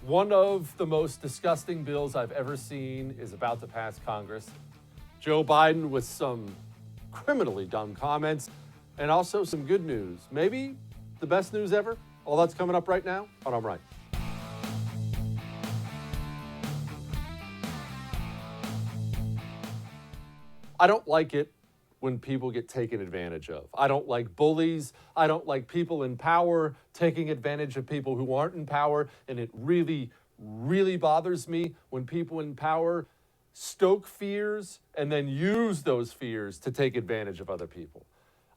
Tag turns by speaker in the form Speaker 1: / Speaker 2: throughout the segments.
Speaker 1: One of the most disgusting bills I've ever seen is about to pass Congress. Joe Biden with some criminally dumb comments and also some good news. Maybe the best news ever. All that's coming up right now on I'm Right. I don't like it when people get taken advantage of. I don't like bullies. I don't like people in power taking advantage of people who aren't in power. And it really, really bothers me when people in power stoke fears and then use those fears to take advantage of other people.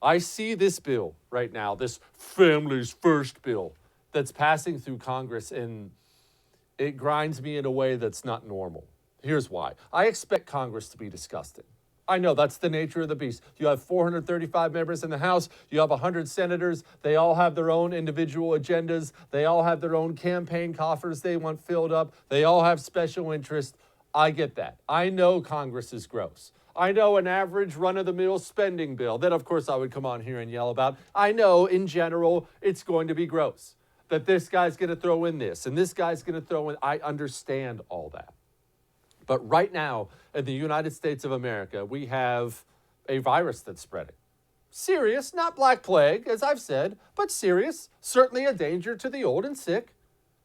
Speaker 1: I see this bill right now, this Families First bill that's passing through Congress, and it grinds me in a way that's not normal. Here's why. I expect Congress to be disgusting. I know that's the nature of the beast. You have 435 members in the House. You have 100 senators. They all have their own individual agendas. They all have their own campaign coffers they want filled up. They all have special interests. I get that. I know Congress is gross. I know an average run-of-the-mill spending bill that, of course, I would come on here and yell about. I know, in general, it's going to be gross. That this guy's going to throw in this, and this guy's going to throw in... I understand all that. But right now, in the United States of America, we have a virus that's spreading. Serious, not Black Plague, as I've said, but serious. Certainly a danger to the old and sick.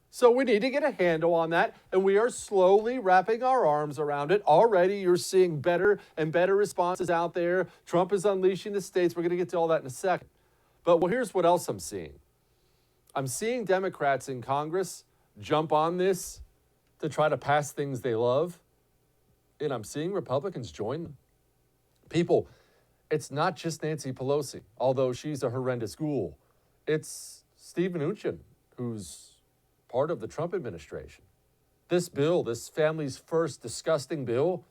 Speaker 1: So we need to get a handle on that, and we are slowly wrapping our arms around it. Already, you're seeing better and better responses out there. Trump is unleashing the states. We're going to get to all that in a second. But here's what else I'm seeing. I'm seeing Democrats in Congress jump on this to try to pass things they love. And I'm seeing Republicans join them. People, it's not just Nancy Pelosi, although she's a horrendous ghoul. It's Steve Mnuchin, who's part of the Trump administration. This bill, this Families First disgusting bill,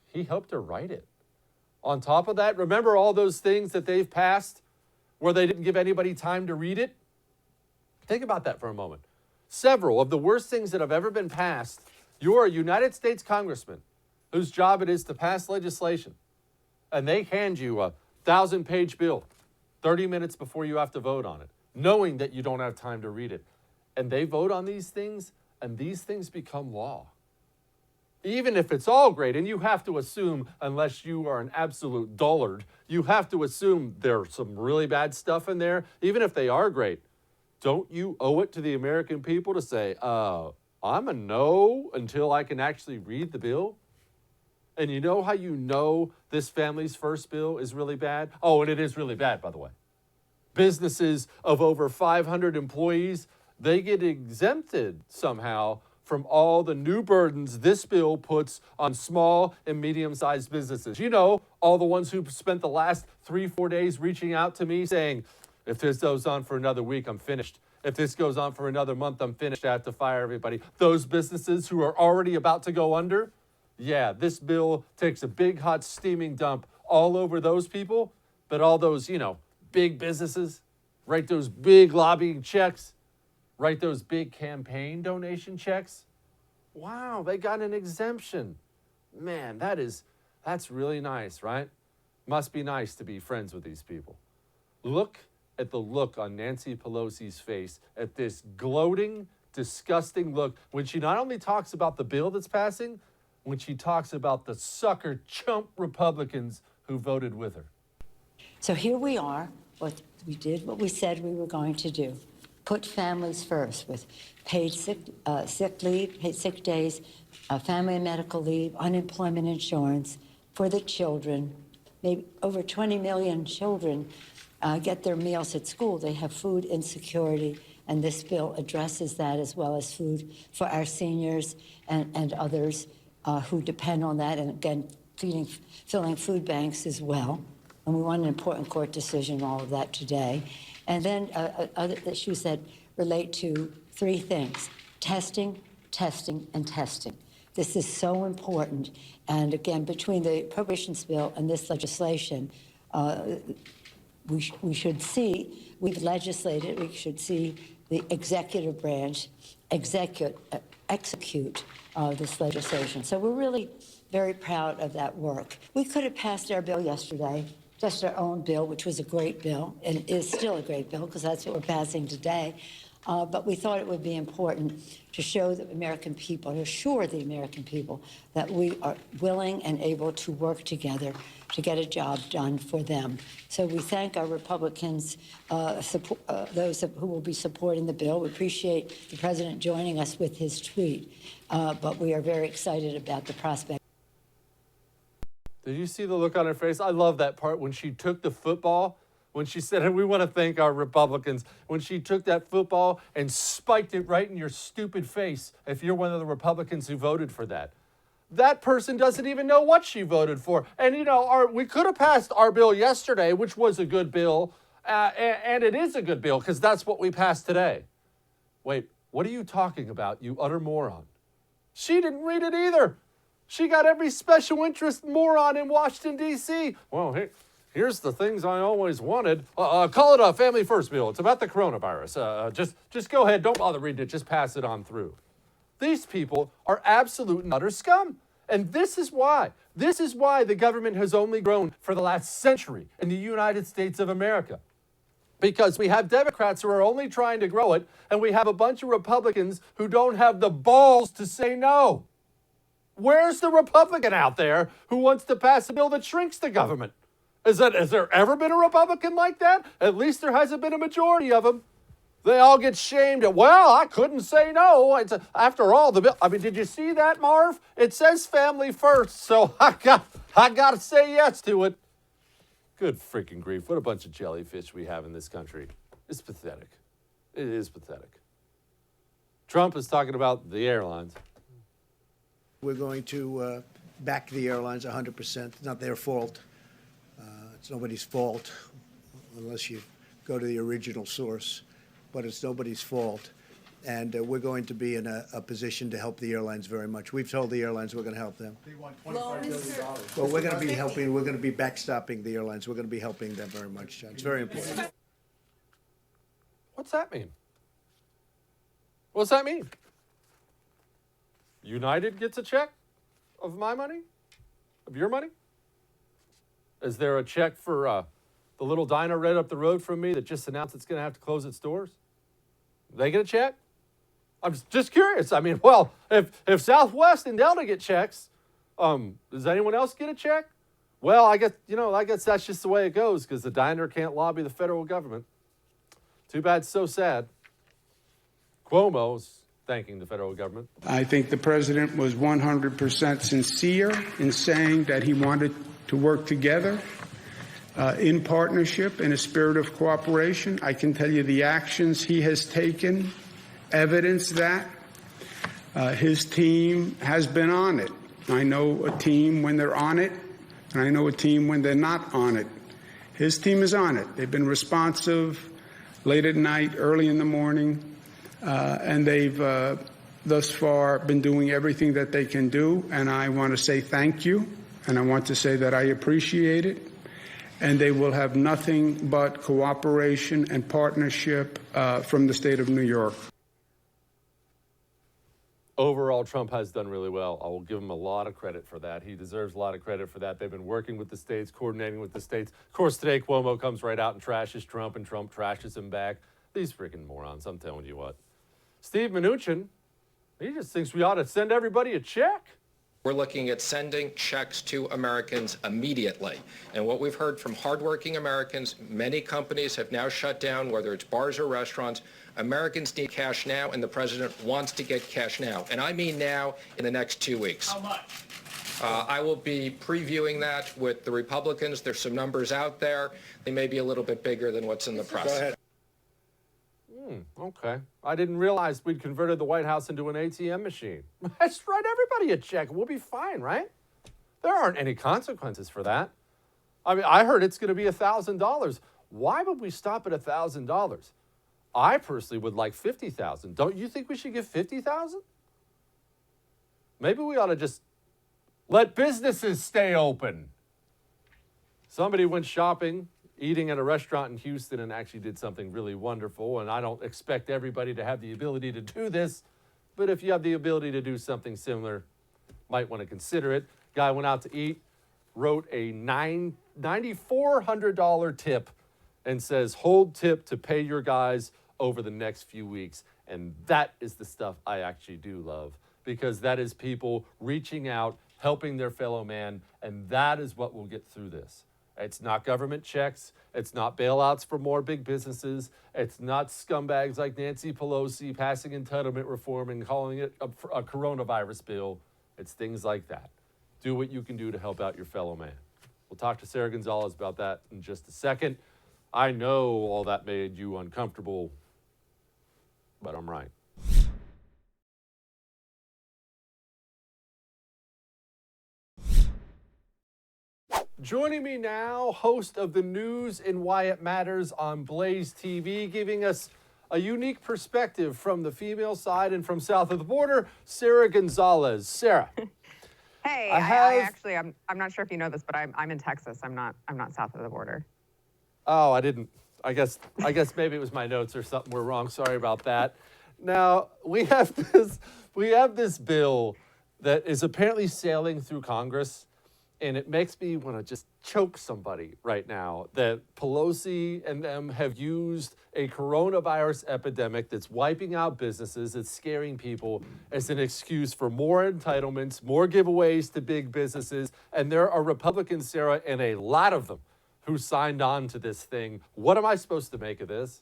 Speaker 1: he helped her write it. On top of that, remember all those things that they've passed where they didn't give anybody time to read it? Think about that for a moment. Several of the worst things that have ever been passed. You're a United States congressman whose job it is to pass legislation, and they hand you a 1,000-page bill 30 minutes before you have to vote on it, knowing that you don't have time to read it. And they vote on these things, and these things become law. Even if it's all great, and you have to assume, unless you are an absolute dullard, you have to assume there's some really bad stuff in there, even if they are great. Don't you owe it to the American people to say, I'm a no until I can actually read the bill? And you know how you know this Families First bill is really bad? Oh, and it is really bad, by the way. Businesses of over 500 employees, they get exempted somehow from all the new burdens this bill puts on small and medium-sized businesses. You know, all the ones who spent the last 3-4 days reaching out to me saying, if this goes on for another week, I'm finished. If this goes on for another month, I'm finished. I have to fire everybody. Those businesses who are already about to go under, yeah, this bill takes a big, hot, steaming dump all over those people. But all those, big businesses, write those big lobbying checks, write those big campaign donation checks. Wow, they got an exemption. Man, that's really nice, right? Must be nice to be friends with these people. Look at the look on Nancy Pelosi's face, at this gloating, disgusting look when she not only talks about the bill that's passing, when she talks about the sucker chump Republicans who voted with her.
Speaker 2: So here we are. We did what we said we were going to do. Put families first with paid sick leave, paid sick days, family and medical leave, unemployment insurance for the children. Maybe over 20 million children get their meals at school. They have food insecurity, and this bill addresses that, as well as food for our seniors and others who depend on that, and again, filling food banks as well. And we want an important court decision on all of that today. And then other issues that relate to three things: testing, testing, and testing. This is so important. And again, between the appropriations bill and this legislation, we should see, we've legislated, we should see the executive branch execute this legislation. So we're really very proud of that work. We could have passed our bill yesterday, just our own bill, which was a great bill, and is still a great bill, because that's what we're passing today. But we thought it would be important to show the American people, to assure the American people that we are willing and able to work together to get a job done for them. So we thank our Republicans, those who will be supporting the bill. We appreciate the president joining us with his tweet, but we are very excited about the prospect.
Speaker 1: Did you see the look on her face? I love that part when she took the football, when she said, we want to thank our Republicans, when she took that football and spiked it right in your stupid face if you're one of the Republicans who voted for that. That person doesn't even know what she voted for. And, we could have passed our bill yesterday, which was a good bill, and it is a good bill because that's what we passed today. Wait, what are you talking about, you utter moron? She didn't read it either. She got every special interest moron in Washington, D.C. Well, here's the things I always wanted. Call it a family first bill. It's about the coronavirus. Just go ahead. Don't bother reading it. Just pass it on through. These people are absolute and utter scum. And this is why the government has only grown for the last century in the United States of America. Because we have Democrats who are only trying to grow it, and we have a bunch of Republicans who don't have the balls to say no. Where's the Republican out there who wants to pass a bill that shrinks the government? Has there ever been a Republican like that? At least there hasn't been a majority of them. They all get shamed. Well, I couldn't say no. After all, the bill. I mean, did you see that, Marv? It says family first, so I got to say yes to it. Good freaking grief. What a bunch of jellyfish we have in this country. It's pathetic. It is pathetic. Trump is talking about the airlines.
Speaker 3: We're going to back the airlines 100%. It's not their fault. It's nobody's fault unless you go to the original source. But it's nobody's fault. And we're going to be in a position to help the airlines very much. We've told the airlines we're going to help them.
Speaker 4: They want $25 billion.
Speaker 3: Well, we're going to be helping. We're going to be backstopping the airlines. We're going to be helping them very much, John. It's very important.
Speaker 1: What's that mean? What's that mean? United gets a check of my money? Of your money? Is there a check for the little diner right up the road from me that just announced it's going to have to close its doors? They get a check? I'm just curious. I mean, well, if Southwest and Delta get checks, does anyone else get a check? Well, I guess that's just the way it goes because the diner can't lobby the federal government. Too bad, so sad. Cuomo's thanking the federal government.
Speaker 5: I think the president was 100% sincere in saying that he wanted to work together in partnership, in a spirit of cooperation. I can tell you the actions he has taken evidence that. His team has been on it. I know a team when they're on it, and I know a team when they're not on it. His team is on it. They've been responsive late at night, early in the morning, and they've thus far been doing everything that they can do, and I want to say thank you, and I want to say that I appreciate it. And they will have nothing but cooperation and partnership from the state of New York.
Speaker 1: Overall, Trump has done really well. I will give him a lot of credit for that. He deserves a lot of credit for that. They've been working with the states, coordinating with the states. Of course, today Cuomo comes right out and trashes Trump, and Trump trashes him back. These freaking morons, I'm telling you what. Steve Mnuchin, he just thinks we ought to send everybody a check.
Speaker 6: We're looking at sending checks to Americans immediately. And what we've heard from hardworking Americans, many companies have now shut down, whether it's bars or restaurants. Americans need cash now, and the president wants to get cash now. And I mean now, in the next 2 weeks.
Speaker 4: How much?
Speaker 6: I will be previewing that with the Republicans. There's some numbers out there. They may be a little bit bigger than what's in the press.
Speaker 3: Go ahead.
Speaker 1: Okay. I didn't realize we'd converted the White House into an ATM machine. Let's write everybody a check. We'll be fine, right? There aren't any consequences for that. I mean, I heard it's going to be $1,000. Why would we stop at $1,000? I personally would like $50,000. Don't you think we should give $50,000? Maybe we ought to just let businesses stay open. Somebody went shopping, eating at a restaurant in Houston, and actually did something really wonderful. And I don't expect everybody to have the ability to do this, but if you have the ability to do something similar, might want to consider it. Guy went out to eat, wrote a $9,400 tip, and says, hold tip to pay your guys over the next few weeks. And that is the stuff I actually do love, because that is people reaching out, helping their fellow man, and that is what will get through this. It's not government checks. It's not bailouts for more big businesses. It's not scumbags like Nancy Pelosi passing entitlement reform and calling it a coronavirus bill. It's things like that. Do what you can do to help out your fellow man. We'll talk to Sara Gonzales about that in just a second. I know all that made you uncomfortable, but I'm right. Joining me now, host of the news and why it matters on Blaze TV, giving us a unique perspective from the female side and from south of the border, Sara Gonzales. Sara.
Speaker 4: Hey, I'm not sure if you know this, but I'm in Texas. I'm not south of the border.
Speaker 1: Oh, I didn't. I guess maybe it was my notes or something were wrong. Sorry about that. Now we have this bill that is apparently sailing through Congress. And it makes me want to just choke somebody right now that Pelosi and them have used a coronavirus epidemic that's wiping out businesses, that's scaring people, as an excuse for more entitlements, more giveaways to big businesses. And there are Republicans, Sara, and a lot of them, who signed on to this thing. What am I supposed to make of this?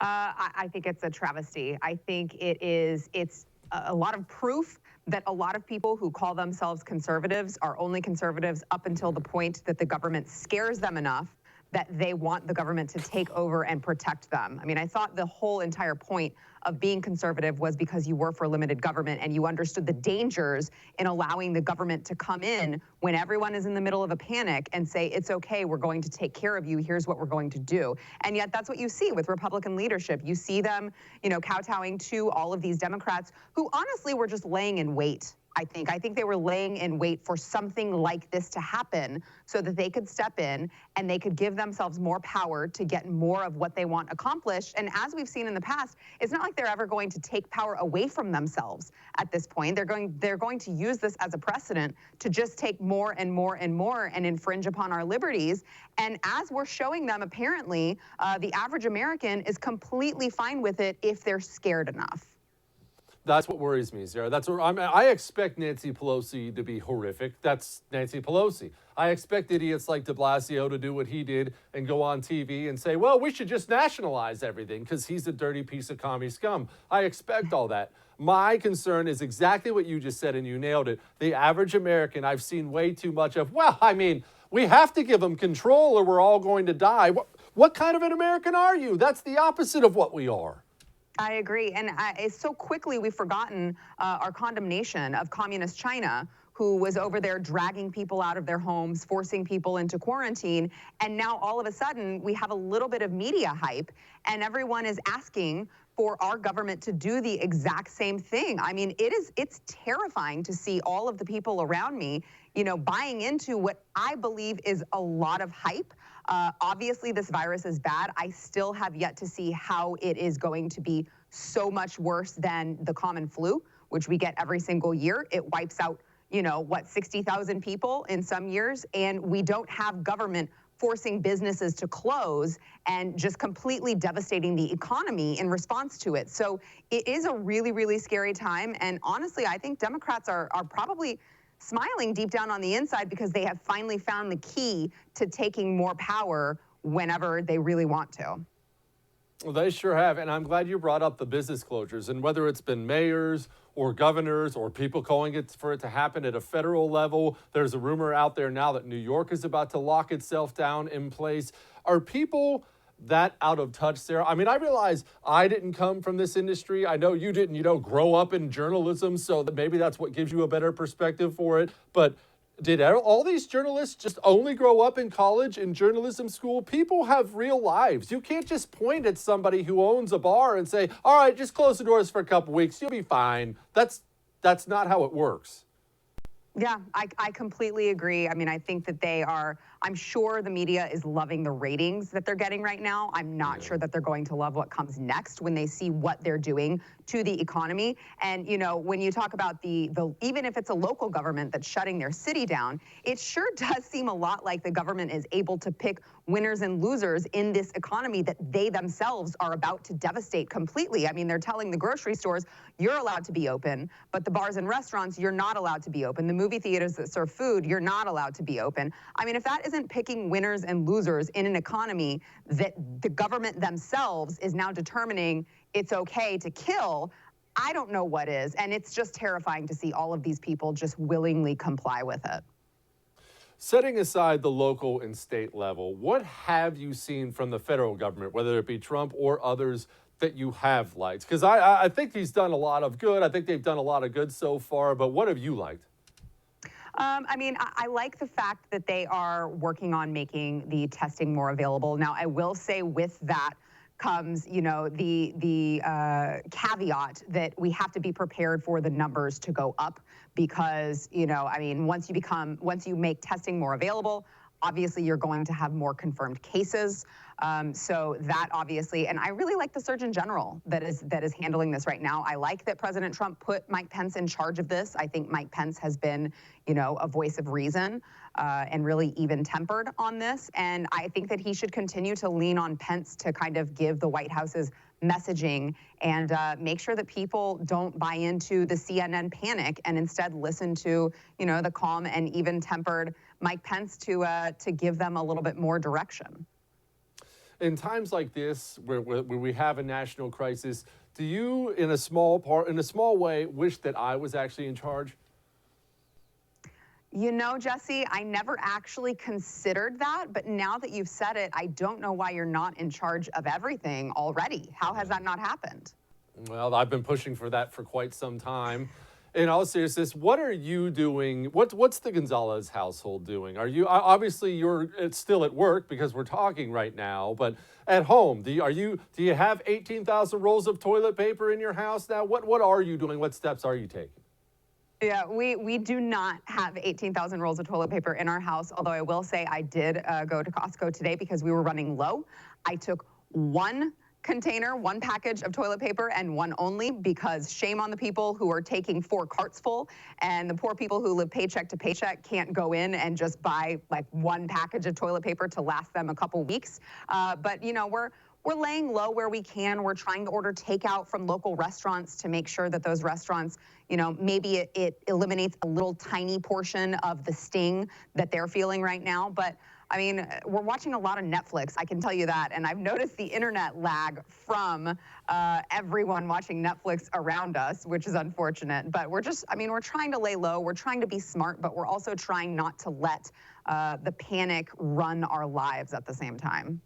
Speaker 4: I think it's a travesty. I think it's a lot of proof that a lot of people who call themselves conservatives are only conservatives up until the point that the government scares them enough that they want the government to take over and protect them. I mean, I thought the whole entire point of being conservative was because you were for limited government and you understood the dangers in allowing the government to come in when everyone is in the middle of a panic and say, it's okay, we're going to take care of you, here's what we're going to do. And yet that's what you see with Republican leadership. You see them, kowtowing to all of these Democrats who honestly were just laying in wait. I think they were laying in wait for something like this to happen so that they could step in and they could give themselves more power to get more of what they want accomplished. And as we've seen in the past, it's not like they're ever going to take power away from themselves at this point. They're going to use this as a precedent to just take more and more and more and infringe upon our liberties. And as we're showing them, apparently, the average American is completely fine with it if they're scared enough.
Speaker 1: That's what worries me, Sara. That's what I expect Nancy Pelosi to be horrific. That's Nancy Pelosi. I expect idiots like de Blasio to do what he did and go on TV and say, well, we should just nationalize everything because he's a dirty piece of commie scum. I expect all that. My concern is exactly what you just said, and you nailed it. The average American, I've seen way too much of, well, I mean, we have to give them control or we're all going to die. What kind of an American are you? That's the opposite of what we are.
Speaker 4: I agree. And it's so quickly we've forgotten our condemnation of communist China, who was over there dragging people out of their homes, forcing people into quarantine. And now all of a sudden we have a little bit of media hype and everyone is asking for our government to do the exact same thing. I mean, it's terrifying to see all of the people around me, buying into what I believe is a lot of hype. Obviously, this virus is bad. I still have yet to see how it is going to be so much worse than the common flu, which we get every single year. It wipes out, 60,000 people in some years, and we don't have government forcing businesses to close and just completely devastating the economy in response to it. So it is a really, really scary time. And honestly, I think Democrats are probably smiling deep down on the inside because they have finally found the key to taking more power whenever they really want to.
Speaker 1: Well, they sure have. And I'm glad you brought up the business closures. And whether it's been mayors or governors or people calling it for it to happen at a federal level, there's a rumor out there now that New York is about to lock itself down in place. Are people that out of touch, Sara? I mean, I realize I didn't come from this industry. I know you didn't, grow up in journalism, so that maybe that's what gives you a better perspective for it. But did all these journalists just only grow up in college, in journalism school? People have real lives. You can't just point at somebody who owns a bar and say, all right, just close the doors for a couple weeks. You'll be fine. That's not how it works.
Speaker 4: Yeah, I completely agree. I mean, I think that I'm sure the media is loving the ratings that they're getting right now. I'm not sure that they're going to love what comes next when they see what they're doing to the economy. And, when you talk about even if it's a local government that's shutting their city down, it sure does seem a lot like the government is able to pick winners and losers in this economy that they themselves are about to devastate completely. I mean, they're telling the grocery stores, you're allowed to be open, but the bars and restaurants, you're not allowed to be open. The movie theaters that serve food, you're not allowed to be open. I mean, if that isn't picking winners and losers in an economy that the government themselves is now determining it's okay to kill, I don't know what is. And it's just terrifying to see all of these people just willingly comply with it.
Speaker 1: Setting aside the local and state level, what have you seen from the federal government, whether it be Trump or others, that you have liked? Because I think he's done a lot of good. I think they've done a lot of good so far, but what have you liked?
Speaker 4: I mean, I like the fact that they are working on making the testing more available. Now, I will say with that comes, the caveat that we have to be prepared for the numbers to go up because, I mean, once you make testing more available, obviously you're going to have more confirmed cases. So that obviously, and I really like the Surgeon General that is handling this right now. I like that President Trump put Mike Pence in charge of this. I think Mike Pence has been, a voice of reason and really even-tempered on this. And I think that he should continue to lean on Pence to kind of give the White House's messaging and make sure that people don't buy into the CNN panic and instead listen to, the calm and even-tempered Mike Pence to give them a little bit more direction.
Speaker 1: In times like this, where we have a national crisis, do you, in a small way, wish that I was actually in charge?
Speaker 4: Jesse, I never actually considered that, but now that you've said it, I don't know why you're not in charge of everything already. How has that not happened?
Speaker 1: Well, I've been pushing for that for quite some time. In all seriousness, what are you doing? What's the Gonzales household doing? Are you obviously it's still at work because we're talking right now, but at home, do you have 18,000 rolls of toilet paper in your house now? What are you doing? What steps are you taking?
Speaker 4: Yeah, we do not have 18,000 rolls of toilet paper in our house, although I will say I did go to Costco today because we were running low. I took one package of toilet paper and one only because shame on the people who are taking 4 carts full and the poor people who live paycheck to paycheck can't go in and just buy like one package of toilet paper to last them a couple weeks. But we're laying low where we can. We're trying to order takeout from local restaurants to make sure that those restaurants, maybe it eliminates a little tiny portion of the sting that they're feeling right now. But I mean, we're watching a lot of Netflix, I can tell you that. And I've noticed the internet lag from everyone watching Netflix around us, which is unfortunate. But we're trying to lay low. We're trying to be smart, but we're also trying not to let the panic run our lives at the same time.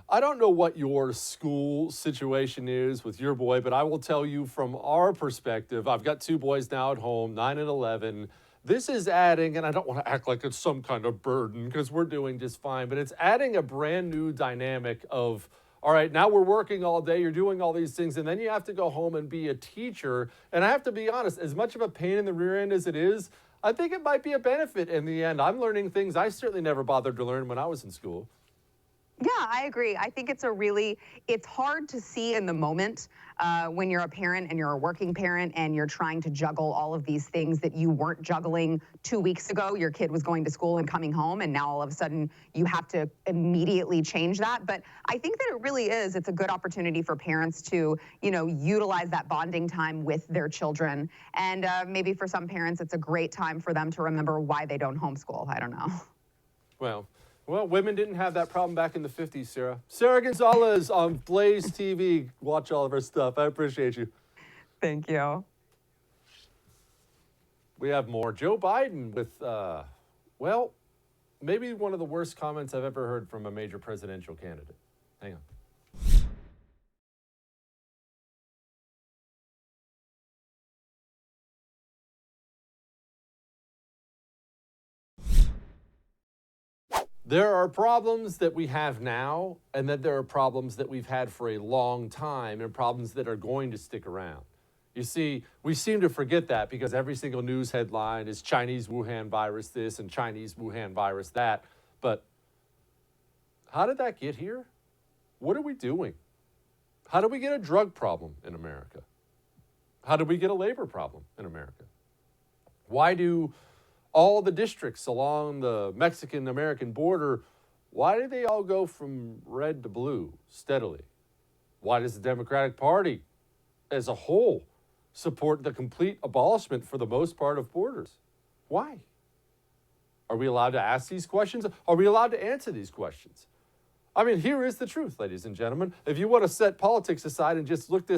Speaker 1: I don't know what your school situation is with your boy, but I will tell you from our perspective, I've got 2 boys now at home, 9 and 11. This is adding, and I don't want to act like it's some kind of burden because we're doing just fine, but it's adding a brand new dynamic of, all right, now we're working all day, you're doing all these things, and then you have to go home and be a teacher. And I have to be honest, as much of a pain in the rear end as it is, I think it might be a benefit in the end. I'm learning things I certainly never bothered to learn when I was in school.
Speaker 4: Yeah, I agree. I think it's hard to see in the moment when you're a parent and you're a working parent and you're trying to juggle all of these things that you weren't juggling 2 weeks ago. Your kid was going to school and coming home, and now all of a sudden you have to immediately change that. But I think that it's a good opportunity for parents to, utilize that bonding time with their children. And maybe for some parents, it's a great time for them to remember why they don't homeschool. I don't know.
Speaker 1: Well, women didn't have that problem back in the 50s, Sarah. Sara Gonzales on Blaze TV. Watch all of her stuff. I appreciate you.
Speaker 4: Thank you.
Speaker 1: We have more. Joe Biden with, maybe one of the worst comments I've ever heard from a major presidential candidate. Hang on. There are problems that we have now, and then there are problems that we've had for a long time, and problems that are going to stick around. You see, we seem to forget that because every single news headline is Chinese Wuhan virus this and Chinese Wuhan virus that. But how did that get here? What are we doing? How do we get a drug problem in America? How do we get a labor problem in America? Why do all the districts along the Mexican-American border, why do they all go from red to blue steadily? Why does the Democratic Party as a whole support the complete abolishment for the most part of borders? Why? Are we allowed to ask these questions? Are we allowed to answer these questions? I mean, here is the truth, ladies and gentlemen. If you want to set politics aside and just look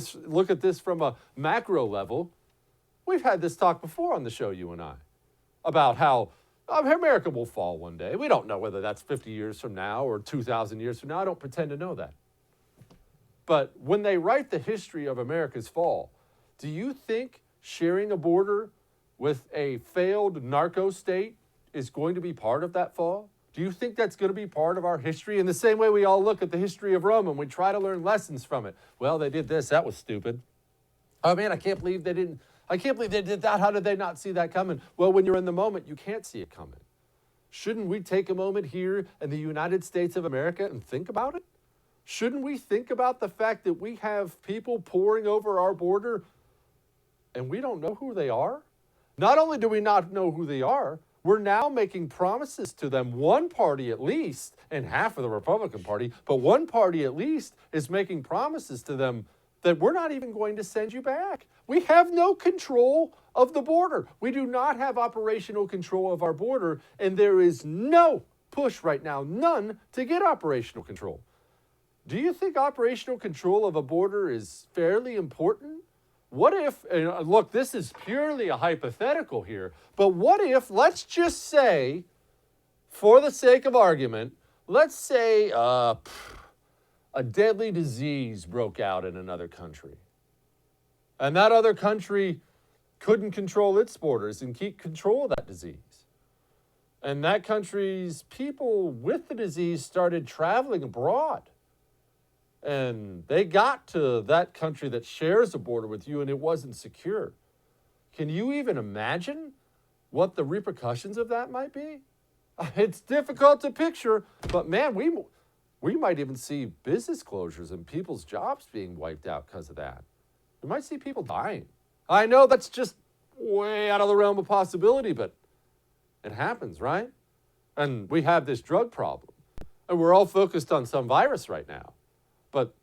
Speaker 1: at this from a macro level, we've had this talk before on the show, you and I, about how America will fall one day. We don't know whether that's 50 years from now or 2,000 years from now. I don't pretend to know that. But when they write the history of America's fall, do you think sharing a border with a failed narco state is going to be part of that fall? Do you think that's going to be part of our history? In the same way we all look at the history of Rome and we try to learn lessons from it. Well, they did this. That was stupid. Oh, man, I can't believe they did that. How did they not see that coming? Well, when you're in the moment, you can't see it coming. Shouldn't we take a moment here in the United States of America and think about it? Shouldn't we think about the fact that we have people pouring over our border and we don't know who they are? Not only do we not know who they are, we're now making promises to them. One party at least, and half of the Republican Party, but one party at least is making promises to them that we're not even going to send you back. We have no control of the border. We do not have operational control of our border, and there is no push right now, none, to get operational control. Do you think operational control of a border is fairly important? What if, and look, this is purely a hypothetical here, but what if, let's just say, for the sake of argument, let's say a deadly disease broke out in another country. And that other country couldn't control its borders and keep control of that disease. And that country's people with the disease started traveling abroad. And they got to that country that shares a border with you and it wasn't secure. Can you even imagine what the repercussions of that might be? It's difficult to picture, but man, we might even see business closures and people's jobs being wiped out because of that. We might see people dying. I know that's just way out of the realm of possibility, but it happens, right? And we have this drug problem. And we're all focused on some virus right now. But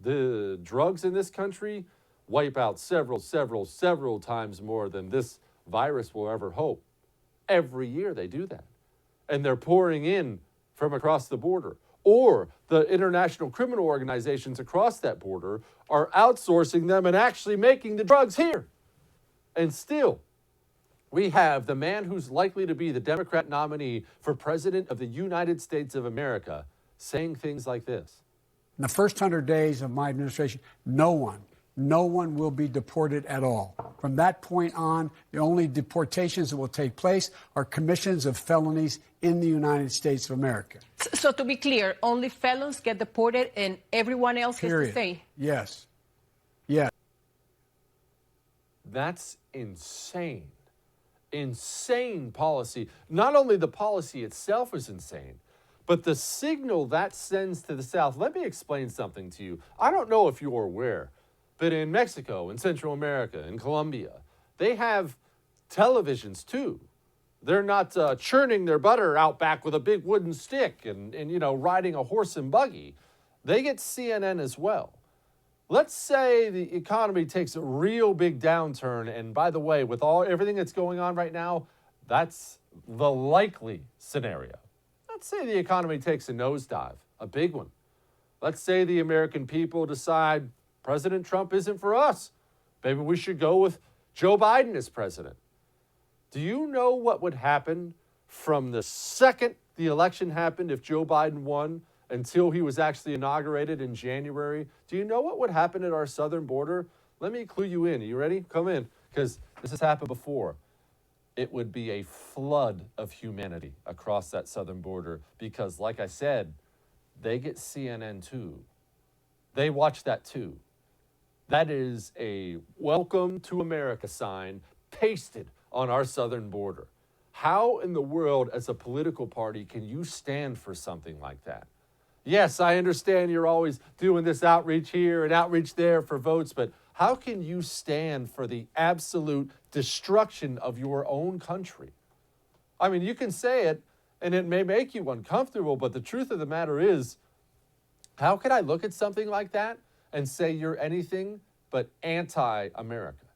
Speaker 1: the drugs in this country wipe out several times more than this virus will ever hope. Every year they do that. And they're pouring in from across the border. Or the international criminal organizations across that border are outsourcing them and actually making the drugs here. And still, we have the man who's likely to be the Democrat nominee for President of the United States of America saying things like this.
Speaker 7: In the first 100 days of my administration, no one will be deported at all. From that point on, the only deportations that will take place are commissions of felonies in the United States of America.
Speaker 8: So to be clear, only felons get deported and everyone else has to stay?
Speaker 7: Yes. Yes.
Speaker 1: That's insane. Insane policy. Not only the policy itself is insane, but the signal that sends to the South. Let me explain something to you. I don't know if you're aware, but in Mexico, in Central America, in Colombia, they have televisions too. They're not churning their butter out back with a big wooden stick and riding a horse and buggy. They get CNN as well. Let's say the economy takes a real big downturn. And by the way, with everything that's going on right now, that's the likely scenario. Let's say the economy takes a nosedive, a big one. Let's say the American people decide President Trump isn't for us. Maybe we should go with Joe Biden as president. Do you know what would happen from the second the election happened if Joe Biden won until he was actually inaugurated in January? Do you know what would happen at our southern border? Let me clue you in. Are you ready? Come in, because this has happened before. It would be a flood of humanity across that southern border because, like I said, they get CNN too. They watch that too. That is a welcome to America sign pasted on our southern border. How in the world, as a political party, can you stand for something like that? Yes, I understand you're always doing this outreach here and outreach there for votes, but how can you stand for the absolute destruction of your own country? I mean, you can say it, and it may make you uncomfortable, but the truth of the matter is, how can I look at something like that and say you're anything but anti-America?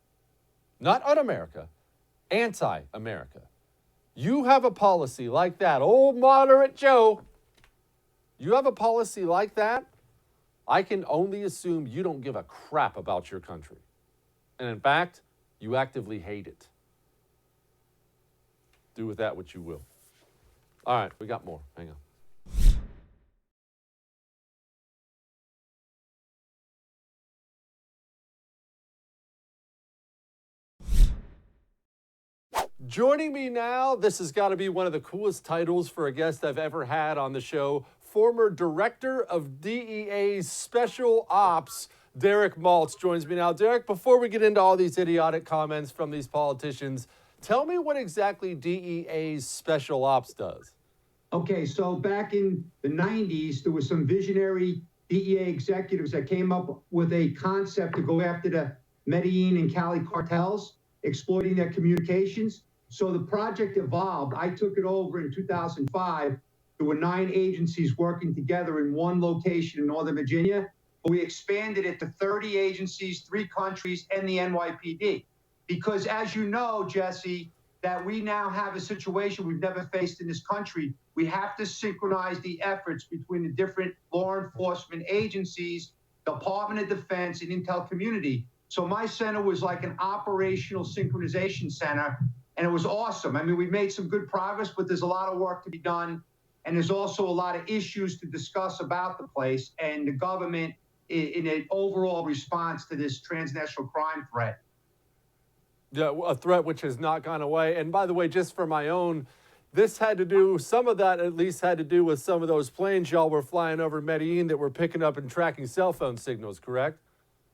Speaker 1: Not un-America, anti-America. You have a policy like that, old moderate Joe. You have a policy like that, I can only assume you don't give a crap about your country. And in fact, you actively hate it. Do with that what you will. All right, we got more. Hang on. Joining me now, this has got to be one of the coolest titles for a guest I've ever had on the show. Former Director of DEA Special Ops, Derek Maltz, joins me now. Derek, before we get into all these idiotic comments from these politicians, tell me what exactly DEA's Special Ops does.
Speaker 9: Okay, so back in the 90s, there was some visionary DEA executives that came up with a concept to go after the Medellin and Cali cartels, exploiting their communications. So the project evolved. I took it over in 2005. There were 9 agencies working together in one location in Northern Virginia. But we expanded it to 30 agencies, 3 countries, and the NYPD. Because as you know, Jesse, that we now have a situation we've never faced in this country. We have to synchronize the efforts between the different law enforcement agencies, Department of Defense, and Intel community. So my center was like an operational synchronization center, and it was awesome. I mean, we made some good progress, but there's a lot of work to be done. And there's also a lot of issues to discuss about the place and the government in an overall response to this transnational crime threat.
Speaker 1: Yeah, a threat which has not gone away. And by the way, just for my own, this had to do, some of that at least had to do with some of those planes y'all were flying over Medellin that were picking up and tracking cell phone signals, correct?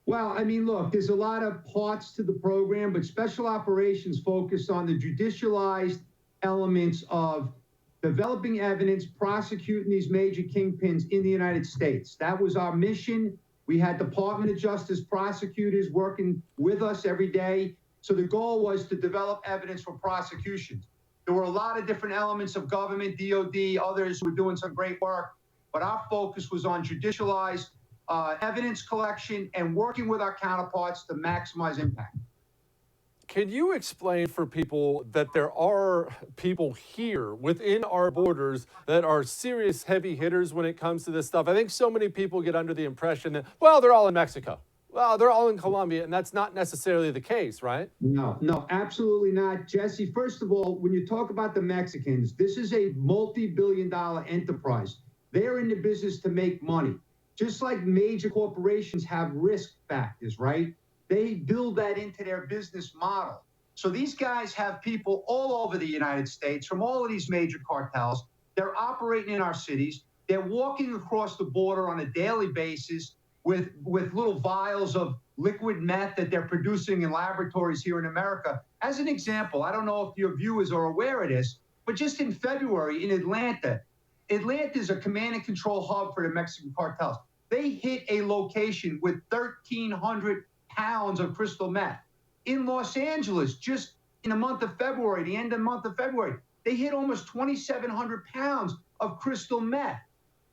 Speaker 9: Well, I mean, look, there's a lot of parts to the program, but special operations focused on the judicialized elements of developing evidence, prosecuting these major kingpins in the United States. That was our mission. We had Department of Justice prosecutors working with us every day. So the goal was to develop evidence for prosecutions. There were a lot of different elements of government, DOD, others who were doing some great work, but our focus was on judicialized evidence collection and working with our counterparts to maximize impact.
Speaker 1: Can you explain for people that there are people here within our borders that are serious heavy hitters when it comes to this stuff? I think so many people get under the impression that, well, they're all in Mexico. Well, they're all in Colombia, and that's not necessarily the case, right?
Speaker 9: No, absolutely not. Jesse, first of all, when you talk about the Mexicans, this is a multi-billion-dollar enterprise. They're in the business to make money. Just like major corporations have risk factors, right? They build that into their business model. So these guys have people all over the United States from all of these major cartels. They're operating in our cities. They're walking across the border on a daily basis with little vials of liquid meth that they're producing in laboratories here in America. As an example, I don't know if your viewers are aware of this, but just in February in Atlanta is a command and control hub for the Mexican cartels. They hit a location with 1,300 pounds of crystal meth. In Los Angeles, just in the month of February, the end of the month of February, they hit almost 2,700 pounds of crystal meth.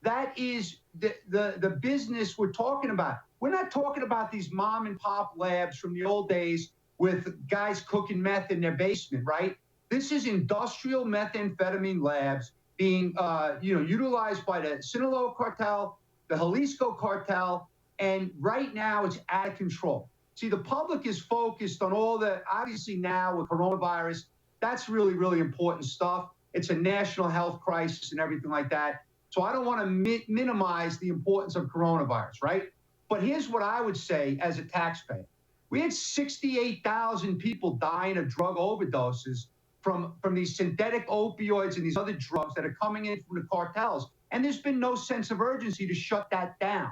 Speaker 9: That is the business we're talking about. We're not talking about these mom and pop labs from the old days with guys cooking meth in their basement, right? This is industrial methamphetamine labs being utilized by the Sinaloa cartel, the Jalisco cartel, and right now it's out of control. See, the public is focused on all the, obviously now with coronavirus, that's really, really important stuff. It's a national health crisis and everything like that. So I don't want to minimize the importance of coronavirus, right? But here's what I would say as a taxpayer. We had 68,000 people dying of drug overdoses from these synthetic opioids and these other drugs that are coming in from the cartels. And there's been no sense of urgency to shut that down.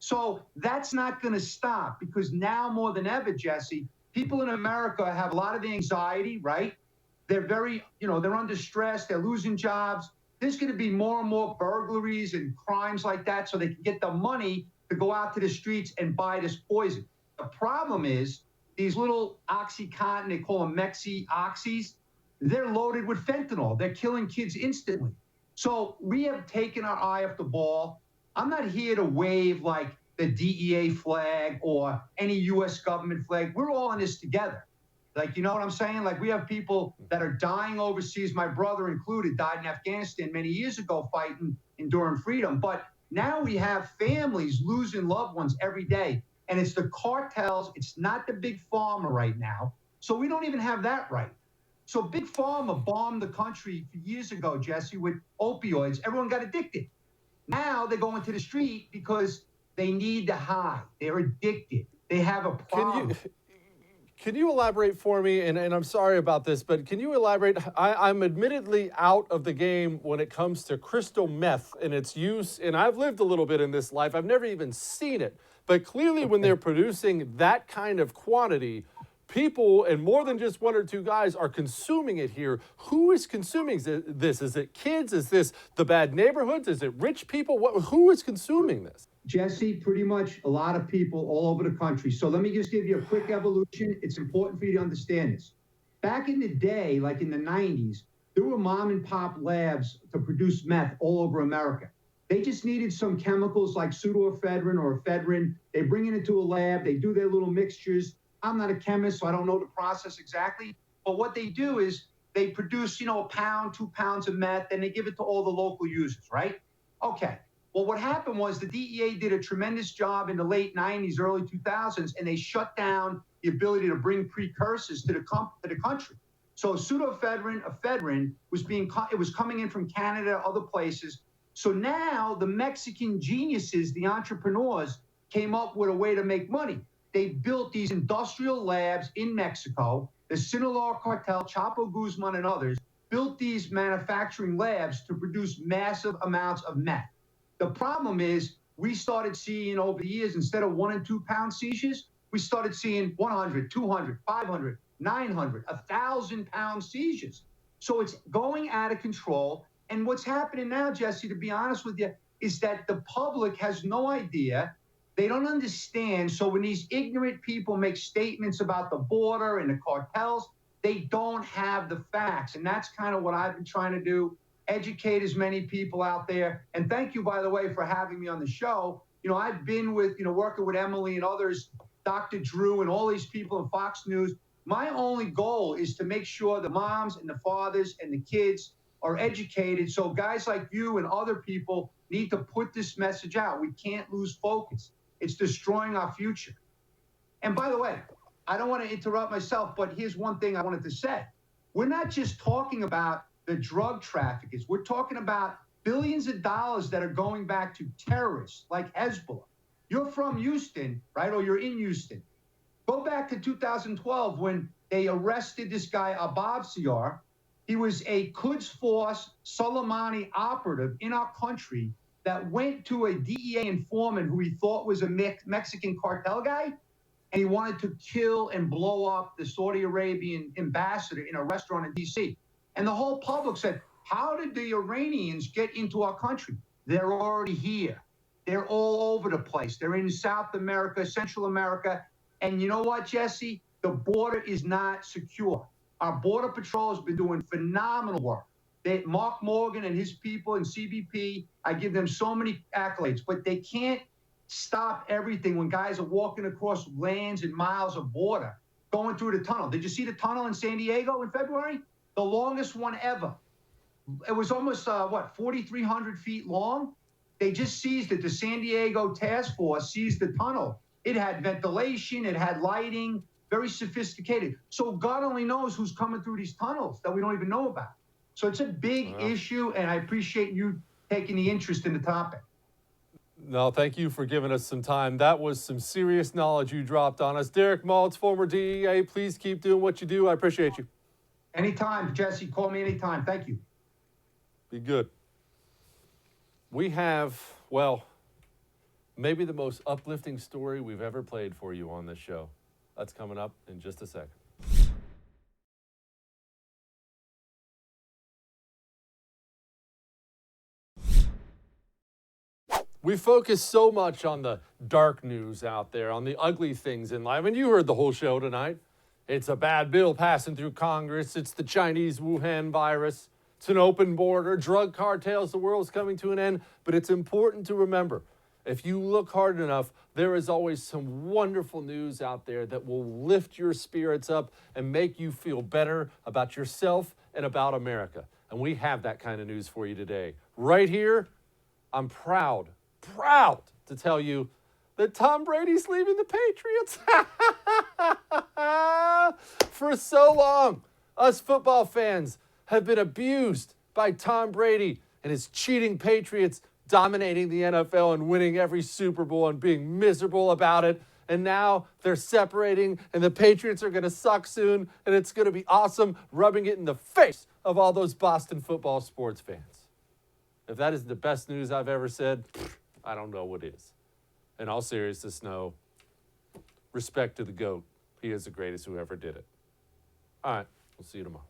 Speaker 9: So that's not going to stop because now more than ever, Jesse, people in America have a lot of anxiety, right? They're very, they're under stress. They're losing jobs. There's going to be more and more burglaries and crimes like that so they can get the money to go out to the streets and buy this poison. The problem is these little Oxycontin, they call them Mexi-Oxys, they're loaded with fentanyl. They're killing kids instantly. So we have taken our eye off the ball. I'm not here to wave like the DEA flag or any U.S. government flag. We're all in this together. Like, you know what I'm saying? Like, we have people that are dying overseas. My brother included died in Afghanistan many years ago fighting, enduring freedom. But now we have families losing loved ones every day. And it's the cartels. It's not the big pharma right now. So we don't even have that right. So big pharma bombed the country years ago, Jesse, with opioids. Everyone got addicted. Now they're going to the street because they need the high. They're addicted. They have a problem.
Speaker 1: Can you elaborate for me, and I'm sorry about this, but can you elaborate? I'm admittedly out of the game when it comes to crystal meth and its use, and I've lived a little bit in this life. I've never even seen it. But clearly when they're producing that kind of quantity, people, and more than just one or two guys, are consuming it here. Who is consuming this? Is it kids? Is this the bad neighborhoods? Is it rich people? Who is consuming this?
Speaker 9: Jesse, pretty much a lot of people all over the country. So let me just give you a quick evolution. It's important for you to understand this. Back in the day, like in the 90s, there were mom and pop labs to produce meth all over America. They just needed some chemicals like pseudoephedrine or ephedrine. They bring it into a lab. They do their little mixtures. I'm not a chemist, so I don't know the process exactly. But what they do is they produce, a pound, 2 pounds of meth, and they give it to all the local users, right? Okay. Well, what happened was the DEA did a tremendous job in the late 90s, early 2000s, and they shut down the ability to bring precursors to the country. So pseudoephedrine, ephedrine was coming in from Canada, other places. So now the Mexican geniuses, the entrepreneurs, came up with a way to make money. They built these industrial labs in Mexico. The Sinaloa cartel, Chapo Guzman and others, built these manufacturing labs to produce massive amounts of meth. The problem is we started seeing over the years, instead of 1 and 2 pound seizures, we started seeing 100, 200, 500, 900, 1,000 pound seizures. So it's going out of control. And what's happening now, Jesse, to be honest with you, is that the public has no idea. They don't understand. So when these ignorant people make statements about the border and the cartels, they don't have the facts. And that's kind of what I've been trying to do. Educate as many people out there. And thank you, by the way, for having me on the show. I've been with, working with Emily and others, Dr. Drew and all these people in Fox News. My only goal is to make sure the moms and the fathers and the kids are educated. So guys like you and other people need to put this message out. We can't lose focus. It's destroying our future. And by the way, I don't want to interrupt myself, but here's one thing I wanted to say. We're not just talking about the drug traffickers. We're talking about billions of dollars that are going back to terrorists like Hezbollah. You're from Houston, right? Or you're in Houston. Go back to 2012 when they arrested this guy, Abab Siar. He was a Quds Force Soleimani operative in our country that went to a DEA informant who he thought was a Mexican cartel guy, and he wanted to kill and blow up the Saudi Arabian ambassador in a restaurant in D.C. And the whole public said, how did the Iranians get into our country? They're already here. They're all over the place. They're in South America, Central America. And you know what, Jesse? The border is not secure. Our Border Patrol has been doing phenomenal work. Mark Morgan and his people in CBP, I give them so many accolades, but they can't stop everything when guys are walking across lands and miles of border, going through the tunnel. Did you see the tunnel in San Diego in February? The longest one ever. It was almost, 4,300 feet long. They just seized it. The San Diego task force seized the tunnel. It had ventilation, it had lighting, very sophisticated. So God only knows who's coming through these tunnels that we don't even know about. So it's a big issue, and I appreciate you taking the interest in the topic.
Speaker 1: No, thank you for giving us some time. That was some serious knowledge you dropped on us. Derek Maltz, former DEA, please keep doing what you do. I appreciate you.
Speaker 9: Anytime, Jesse. Call me anytime. Thank you.
Speaker 1: Be good. We have, well, maybe the most uplifting story we've ever played for you on this show. That's coming up in just a second. We focus so much on the dark news out there, on the ugly things in life. And you heard the whole show tonight. It's a bad bill passing through Congress. It's the Chinese Wuhan virus. It's an open border, drug cartels, the world's coming to an end. But it's important to remember, if you look hard enough, there is always some wonderful news out there that will lift your spirits up and make you feel better about yourself and about America. And we have that kind of news for you today. Right here, I'm proud to tell you that Tom Brady's leaving the Patriots. For so long, us football fans have been abused by Tom Brady and his cheating Patriots dominating the NFL and winning every Super Bowl and being miserable about it. And now they're separating and the Patriots are going to suck soon and it's going to be awesome, rubbing it in the face of all those Boston football sports fans. If that is the best news I've ever said, I don't know what is. In all seriousness, no. Respect to the GOAT. He is the greatest who ever did it. All right, we'll see you tomorrow.